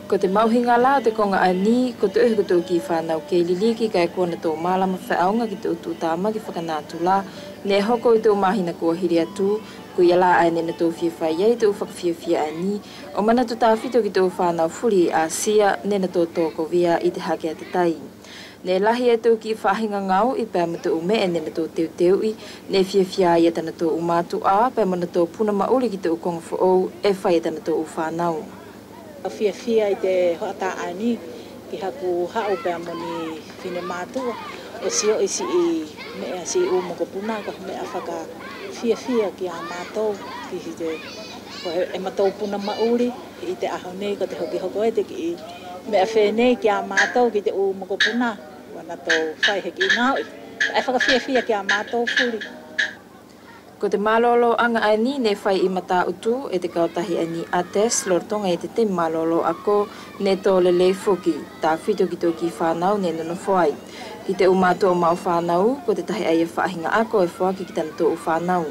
Ko te mauhinga la o te konga ani, ko te uhi kutu ki whanau ke liliki kai kona tō mālama whaonga ki te utu tāma ki whakanātu la, ne hoko i tō mahina kua hiri atu, ko ia la aene na tō whia whai ei tō whakawhia ani, o mana tu tāwhito ki tō whanau furi a sia, ne na tō tōko via i te hake a te tai. Ne lahi e tō ki whahinga ngau i pēr mata ume e ne na tō teu teui, ne whia i atana tō umatu a, pēr mana tō puna mauri ki tō konga whaou, e whai atana tō whanau. Fia i te hoata ani ki haku hau pēr moni whine mātua o sio isi i mea si u moko puna ko mea whaka fia ki a mātou ki te e mātou puna mauri i te aho nei ko te hoki hoko e te ki mea whenei ki a mātou ki te u moko puna wana tō whai heki ngau e whaka fia ki a mātou furi. Ko te malolo anga ani ne whai i mata utu e te kautahi ani ates lortonga e te malolo ako ne tō lele fuki, tā whito ki tō ki whanau ne nono whai. Ki te umatu o mau whanau, ko te tahi ai e whahinga ako e whaki ki tana tō u whanau.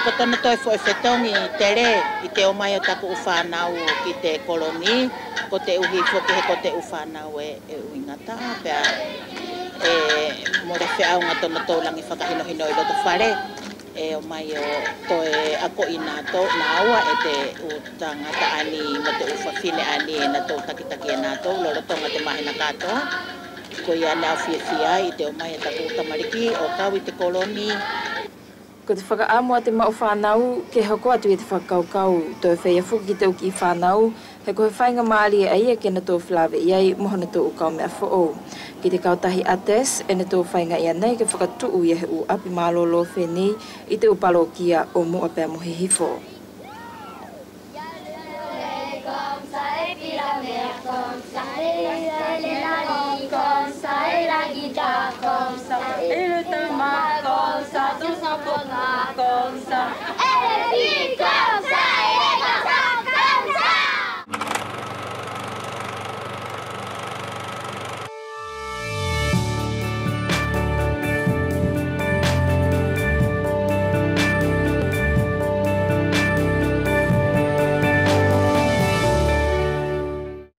Ko tana tō e whoi whetongi tere i te omai o taku u whanau ki te koloni, ko te uhi whoki he ko te u whanau e uingata, pēr mo re whiaunga tōna tōlangi whakahinohino i loto whare. E o mai o to e ako i nā tō nā aua e te u tangata ani mo te uwhawhine ani e nā tō takitaki e nā tō loro tonga te mahina katoa ko ia nā whiawhia i te o mai e taku tamariki o kau i te koloni. Ko te whakaamua te mau whanau ke hoko atu i te whakaukau tō e whaia fuki ki te uki whanau he koe whainga maari e aia ke na tō whilawe iai mohona tō ukau mea whoo. Ki te kautahi ates e na tō whainga ia nei ke whakatuu i he u api malolo whenei i te upalo kia o mua pēr mohi hifo.